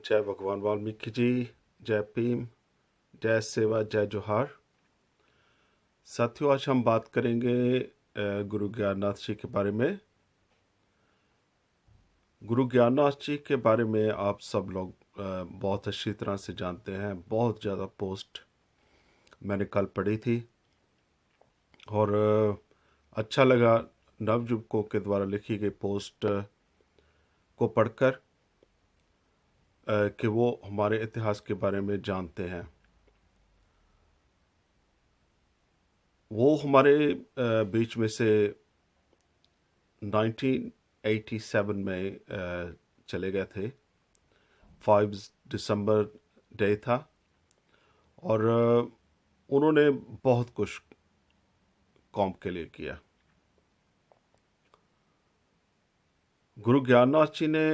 जय भगवान वाल्मीकि जी। जय भीम। जय सेवा। जय जोहार। साथियों, आज हम बात करेंगे गुरु ज्ञाननाथ जी के बारे में। गुरु ज्ञाननाथ जी के बारे में आप सब लोग बहुत अच्छी तरह से जानते हैं। बहुत ज़्यादा पोस्ट मैंने कल पढ़ी थी और अच्छा लगा नवयुवकों के द्वारा लिखी गई पोस्ट को पढ़कर कि वो हमारे इतिहास के बारे में जानते हैं। वो हमारे बीच में से 1987 में चले गए थे। 5 दिसंबर डे था और उन्होंने बहुत कुछ कौम के लिए किया। गुरु ज्ञाननाथ जी ने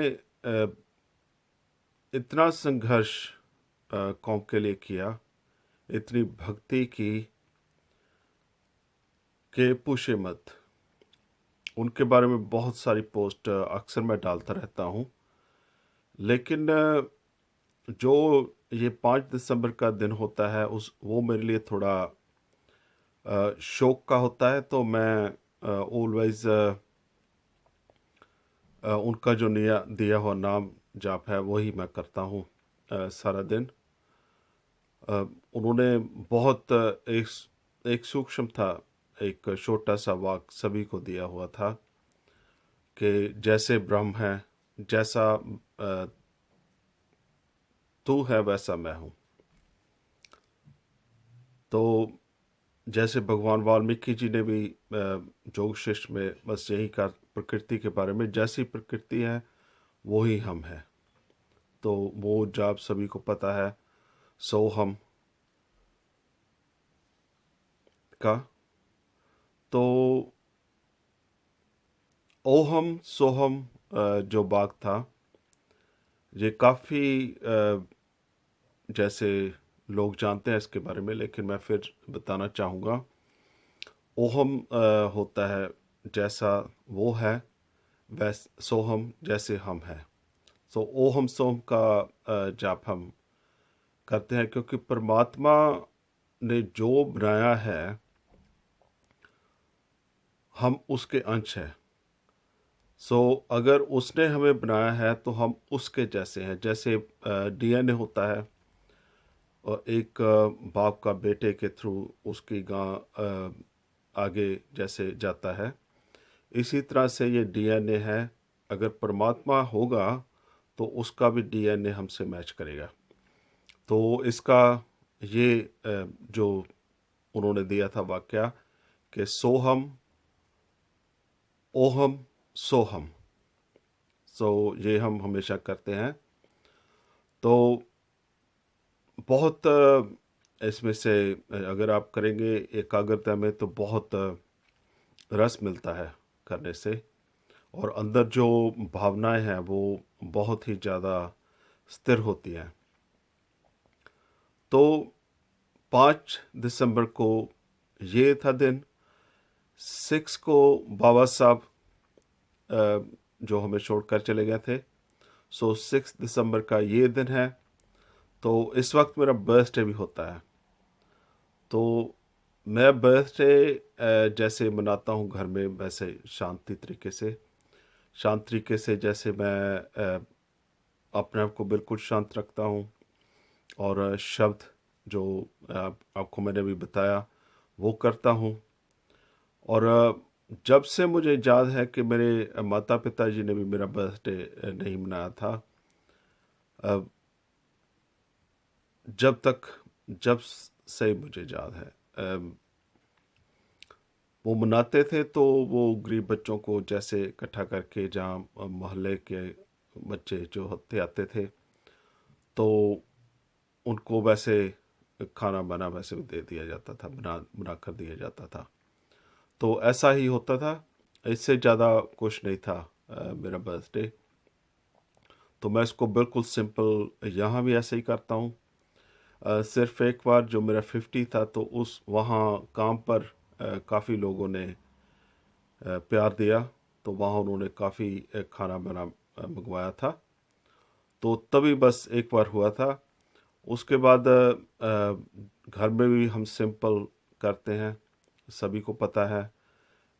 इतना संघर्ष कौम के लिए किया, इतनी भक्ति की कि पूछे मत। उनके बारे में बहुत सारी पोस्ट अक्सर मैं डालता रहता हूँ, लेकिन जो ये 5 दिसंबर का दिन होता है वो मेरे लिए थोड़ा शोक का होता है। तो मैं ऑलवेज उनका जो दिया हुआ नाम जाप है वही मैं करता हूँ सारा दिन। उन्होंने बहुत एक सूक्ष्म था, एक छोटा सा वाक्य सभी को दिया हुआ था कि जैसे ब्रह्म है, जैसा तू है वैसा मैं हूँ। तो जैसे भगवान वाल्मीकि जी ने भी योग शिष्ट में बस यही कहा प्रकृति के बारे में, जैसी प्रकृति है वो ही हम हैं। तो वो जाप सभी को पता है, सो हम का। तो ओहम सोहम जो वाक्य था, ये काफ़ी जैसे लोग जानते हैं इसके बारे में, लेकिन मैं फिर बताना चाहूँगा। ओहम होता है जैसा वो है, वैस सोहम जैसे हम हैं। सो ओहम सोहम का जाप हम करते हैं क्योंकि परमात्मा ने जो बनाया है हम उसके अंश हैं। सो अगर उसने हमें बनाया है तो हम उसके जैसे हैं। जैसे डीएनए होता है और एक बाप का बेटे के थ्रू उसकी गां आगे जैसे जाता है, इसी तरह से ये डीएनए है। अगर परमात्मा होगा तो उसका भी डीएनए हमसे मैच करेगा। तो इसका ये जो उन्होंने दिया था वाक्य कि सोहम ओहम सोहम। सो ये हम हमेशा करते हैं। तो बहुत इसमें से अगर आप करेंगे एकाग्रता में तो बहुत रस मिलता है करने से, और अंदर जो भावनाएं हैं वो बहुत ही ज़्यादा स्थिर होती हैं। तो 5 दिसंबर को ये था दिन। 6 को बाबा साहब जो हमें छोड़कर चले गए थे। सो 6 दिसंबर का ये दिन है। तो इस वक्त मेरा बर्थडे भी होता है। तो मैं बर्थडे जैसे मनाता हूँ घर में, वैसे शांति तरीके से, शांत तरीके से जैसे मैं अपने आप को बिल्कुल शांत रखता हूँ। और शब्द जो आपको मैंने भी बताया वो करता हूँ। और जब से मुझे याद है कि मेरे माता पिता जी ने भी मेरा बर्थडे नहीं मनाया था, अ, जब से मुझे याद है वो मनाते थे। तो वो गरीब बच्चों को जैसे इकट्ठा करके, जहाँ मोहल्ले के बच्चे जो होते आते थे, तो उनको वैसे खाना बना वैसे दे दिया जाता था, बना कर दिया जाता था। तो ऐसा ही होता था, इससे ज़्यादा कुछ नहीं था मेरा बर्थडे। तो मैं इसको बिल्कुल सिंपल यहाँ भी ऐसे ही करता हूँ। सिर्फ एक बार जो मेरा 50 था तो उस वहाँ काम पर काफ़ी लोगों ने प्यार दिया। तो वहाँ उन्होंने काफ़ी खाना मंगवाया था। तो तभी बस एक बार हुआ था। उसके बाद घर में भी हम सिंपल करते हैं, सभी को पता है,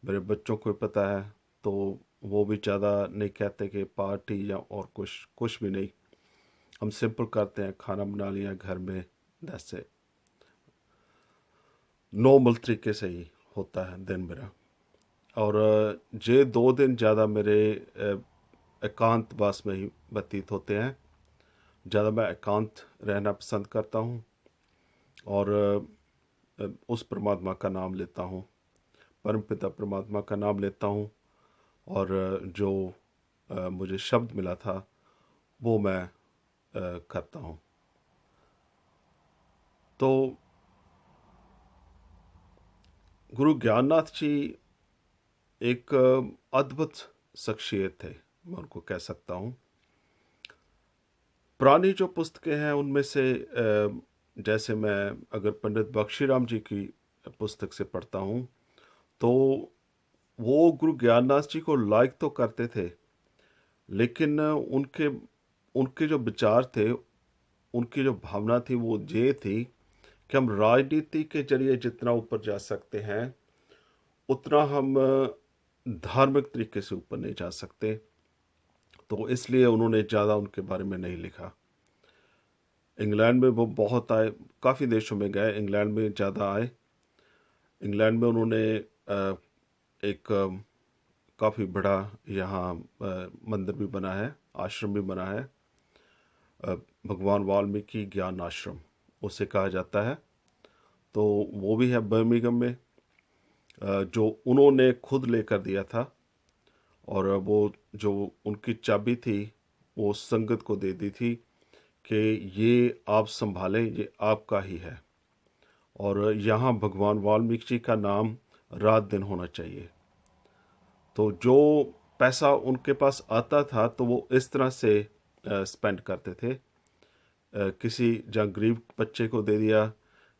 मेरे बच्चों को भी पता है। तो वो भी ज़्यादा नहीं कहते कि पार्टी या और कुछ कुछ भी नहीं। हम सिंपल करते हैं, खाना बना लिया घर में, दैट्स इट। नॉर्मल तरीके से ही होता है दिन मेरा। और ये 2 दिन ज़्यादा मेरे एकांतवास में ही व्यतीत होते हैं। ज़्यादा मैं एकांत रहना पसंद करता हूँ और उस परमात्मा का नाम लेता हूँ, परमपिता परमात्मा का नाम लेता हूँ। और जो मुझे शब्द मिला था वो मैं करता हूँ। तो गुरु ज्ञाननाथ जी एक अद्भुत शख्सियत थे, मैं उनको कह सकता हूँ। पुरानी जो पुस्तकें हैं उनमें से जैसे मैं अगर पंडित बख्शीराम जी की पुस्तक से पढ़ता हूँ, तो वो गुरु ज्ञाननाथ जी को लाइक तो करते थे, लेकिन उनके उनके जो विचार थे, उनकी जो भावना थी वो ये थी कि हम राजनीति के जरिए जितना ऊपर जा सकते हैं उतना हम धार्मिक तरीके से ऊपर नहीं जा सकते। तो इसलिए उन्होंने ज़्यादा उनके बारे में नहीं लिखा। इंग्लैंड में वो बहुत आए, काफ़ी देशों में गए, इंग्लैंड में ज़्यादा आए। इंग्लैंड में उन्होंने एक काफ़ी बड़ा यहाँ मंदिर भी बना है, आश्रम भी बना है, भगवान वाल्मीकि ज्ञान आश्रम उसे कहा जाता है। तो वो भी है बर्मिंघम में, जो उन्होंने खुद लेकर दिया था। और वो जो उनकी चाबी थी वो संगत को दे दी थी कि ये आप संभालें, ये आपका ही है। और यहाँ भगवान वाल्मीकि जी का नाम रात दिन होना चाहिए। तो जो पैसा उनके पास आता था तो वो इस तरह से स्पेंड करते थे, किसी जहाँ गरीब बच्चे को दे दिया,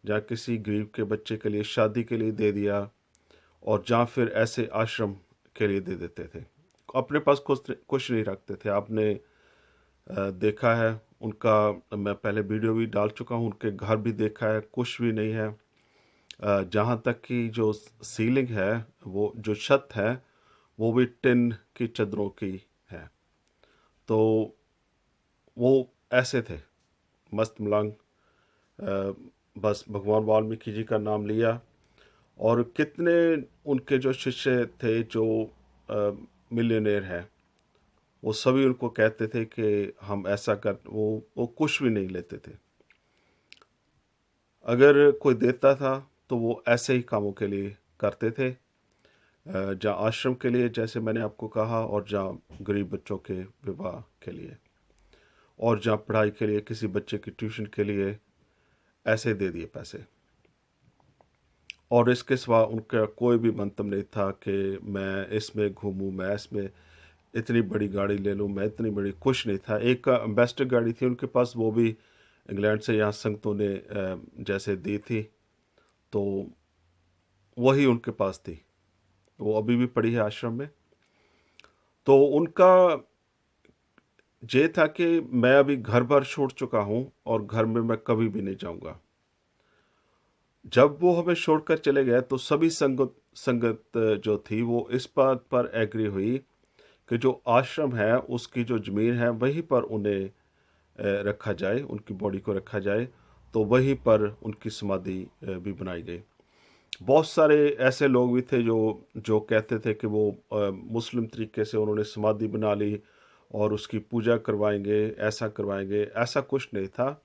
जहाँ किसी गरीब के बच्चे के लिए शादी के लिए दे दिया, और जहाँ फिर ऐसे आश्रम के लिए दे देते थे। अपने पास कुछ नहीं रखते थे। आपने देखा है उनका, मैं पहले वीडियो भी डाल चुका हूँ, उनके घर भी देखा है, कुछ भी नहीं है। जहाँ तक कि जो सीलिंग है, वो जो छत है वो भी टिन की चादरों की है। तो वो ऐसे थे, मस्त मलंग। बस भगवान वाल्मीकि जी का नाम लिया। और कितने उनके जो शिष्य थे जो मिलियनेयर हैं, वो सभी उनको कहते थे कि हम ऐसा कर, वो कुछ भी नहीं लेते थे। अगर कोई देता था तो वो ऐसे ही कामों के लिए करते थे, जहाँ आश्रम के लिए जैसे मैंने आपको कहा, और जहाँ गरीब बच्चों के विवाह के लिए, और जहाँ पढ़ाई के लिए, किसी बच्चे की ट्यूशन के लिए, ऐसे दे दिए पैसे। और इसके सिवा उनका कोई भी मंतव्य नहीं था कि मैं इसमें घूमूं, मैं इसमें इतनी बड़ी गाड़ी ले लूं, मैं इतनी बड़ी, कुछ नहीं था। एक एम्बेसडर गाड़ी थी उनके पास, वो भी इंग्लैंड से यहाँ संगतों ने जैसे दी थी, तो वही उनके पास थी। वो अभी भी पड़ी है आश्रम में। तो उनका ये था कि मैं अभी घर भर छोड़ चुका हूँ और घर में मैं कभी भी नहीं जाऊँगा। जब वो हमें छोड़कर चले गए तो सभी संगत जो थी वो इस बात पर एग्री हुई कि जो आश्रम है उसकी जो ज़मीन है वहीं पर उन्हें रखा जाए, उनकी बॉडी को रखा जाए। तो वहीं पर उनकी समाधि भी बनाई गई। बहुत सारे ऐसे लोग भी थे जो जो कहते थे कि वो मुस्लिम तरीके से उन्होंने समाधि बना ली और उसकी पूजा करवाएंगे, ऐसा करवाएंगे। ऐसा कुछ नहीं था।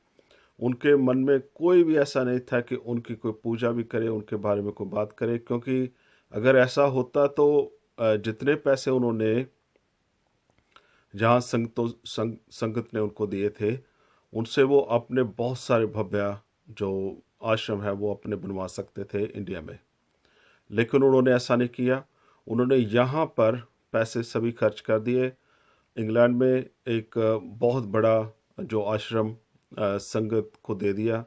उनके मन में कोई भी ऐसा नहीं था कि उनकी कोई पूजा भी करे, उनके बारे में कोई बात करे, क्योंकि अगर ऐसा होता तो जितने पैसे उन्होंने जहाँ संगत ने उनको दिए थे, उनसे वो अपने बहुत सारे भव्य जो आश्रम है वो अपने बनवा सकते थे इंडिया में। लेकिन उन्होंने ऐसा नहीं किया। उन्होंने यहाँ पर पैसे सभी खर्च कर दिए। इंग्लैंड में एक बहुत बड़ा जो आश्रम संगत को दे दिया,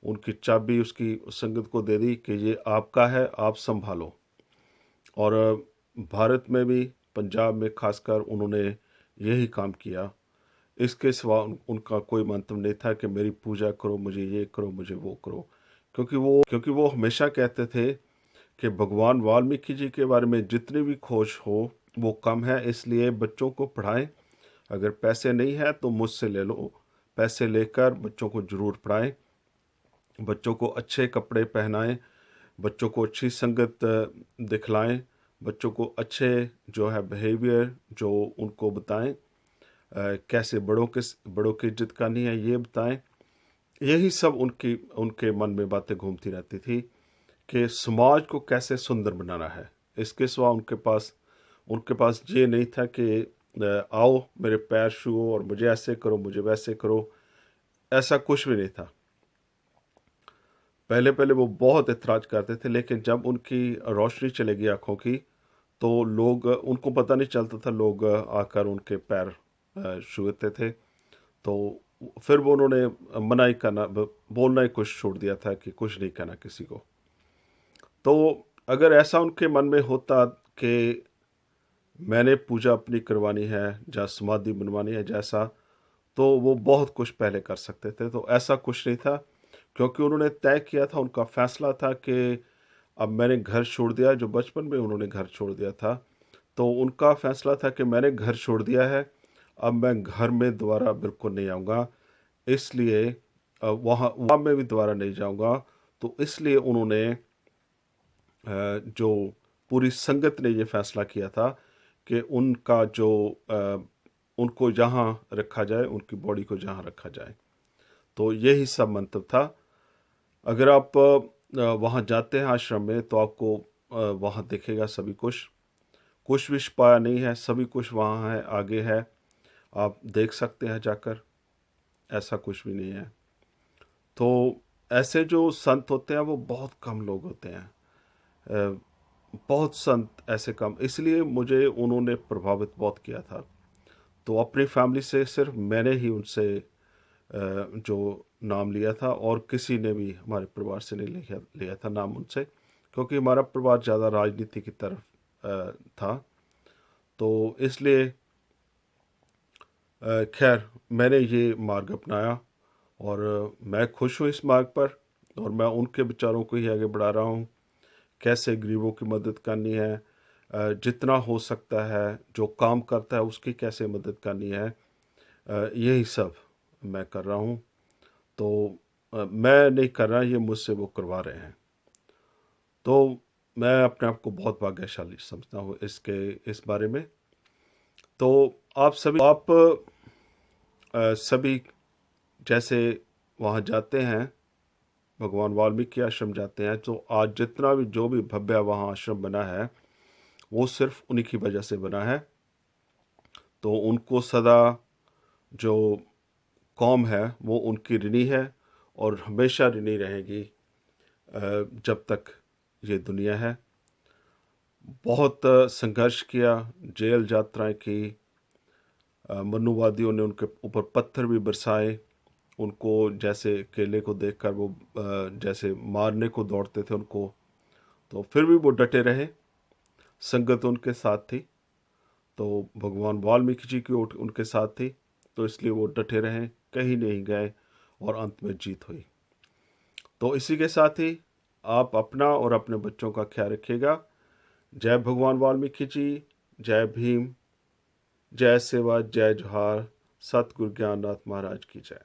उनकी चाबी उसकी संगत को दे दी कि ये आपका है, आप संभालो। और भारत में भी, पंजाब में खासकर उन्होंने यही काम किया। इसके सिवा उनका कोई मंतव्य नहीं था कि मेरी पूजा करो, मुझे ये करो, मुझे वो करो। क्योंकि वो हमेशा कहते थे कि भगवान वाल्मीकि जी के बारे में जितनी भी खोज हो वो कम है, इसलिए बच्चों को पढ़ाएं। अगर पैसे नहीं है तो मुझसे ले लो, पैसे लेकर बच्चों को ज़रूर पढ़ाएं, बच्चों को अच्छे कपड़े पहनाएं, बच्चों को अच्छी संगत दिखलाएं, बच्चों को अच्छे जो है बिहेवियर जो उनको बताएं, कैसे बड़ों की इज्जत करनी है ये बताएं। यही सब उनके मन में बातें घूमती रहती थी कि समाज को कैसे सुंदर बनाना है। इसके सिवा उनके पास ये नहीं था कि आओ मेरे पैर छुओ और मुझे ऐसे करो, मुझे वैसे करो। ऐसा कुछ भी नहीं था। पहले पहले वो बहुत एतराज करते थे, लेकिन जब उनकी रोशनी चलेगी आँखों की तो लोग, उनको पता नहीं चलता था, लोग आकर उनके पैर छूते थे। तो फिर वो उन्होंने मना ही करना, बोलना ही कुछ छोड़ दिया था कि कुछ नहीं कहना किसी को। तो अगर ऐसा उनके मन में होता कि मैंने पूजा अपनी करवानी है या समाधि बनवानी है जैसा, तो वो बहुत कुछ पहले कर सकते थे। तो ऐसा कुछ नहीं था, क्योंकि उन्होंने तय किया था, उनका फैसला था कि अब मैंने घर छोड़ दिया। जो बचपन में उन्होंने घर छोड़ दिया था, तो उनका फैसला था कि मैंने घर छोड़ दिया है, अब मैं घर में दोबारा बिल्कुल नहीं आऊँगा, इसलिए वहाँ में भी दोबारा नहीं जाऊँगा। तो इसलिए उन्होंने जो पूरी संगत ने ये फैसला किया था कि उनका जो उनको जहाँ रखा जाए, उनकी बॉडी को जहाँ रखा जाए। तो यही सब मंतव्य था। अगर आप वहाँ जाते हैं आश्रम में तो आपको वहाँ दिखेगा सभी कुछ भी छुपाया नहीं है, सभी कुछ वहाँ है, आगे है, आप देख सकते हैं जाकर, ऐसा कुछ भी नहीं है। तो ऐसे जो संत होते हैं वो बहुत कम लोग होते हैं, बहुत संत ऐसे कम, इसलिए मुझे उन्होंने प्रभावित बहुत किया था। तो अपनी फैमिली से सिर्फ मैंने ही उनसे जो नाम लिया था, और किसी ने भी हमारे परिवार से नहीं लिया था नाम उनसे, क्योंकि हमारा परिवार ज़्यादा राजनीति की तरफ था। तो इसलिए खैर मैंने ये मार्ग अपनाया और मैं खुश हूँ इस मार्ग पर, और मैं उनके विचारों को ही आगे बढ़ा रहा हूँ। कैसे गरीबों की मदद करनी है, जितना हो सकता है, जो काम करता है उसकी कैसे मदद करनी है, यही सब मैं कर रहा हूँ। तो मैं नहीं कर रहा, ये मुझसे वो करवा रहे हैं। तो मैं अपने आप को बहुत भाग्यशाली समझता हूँ इस बारे में। तो आप सभी जैसे वहाँ जाते हैं, भगवान वाल्मीकि आश्रम जाते हैं, तो आज जितना भी जो भी भव्य वहाँ आश्रम बना है वो सिर्फ उन्हीं की वजह से बना है। तो उनको सदा जो कौम है वो उनकी ऋणी है और हमेशा ऋणी रहेगी जब तक ये दुनिया है। बहुत संघर्ष किया, जेल यात्राएं की, मनुवादियों ने उनके ऊपर पत्थर भी बरसाए, उनको जैसे केले को देखकर वो जैसे मारने को दौड़ते थे उनको, तो फिर भी वो डटे रहे, संगत उनके साथ थी। तो भगवान वाल्मीकि जी की उनके साथ थी, तो इसलिए वो डटे रहे, कहीं नहीं गए और अंत में जीत हुई। तो इसी के साथ ही आप अपना और अपने बच्चों का ख्याल रखिएगा। जय भगवान वाल्मीकि जी, जय भीम, जय सेवा, जय जोहार, सतगुरु ज्ञाननाथ महाराज की जय।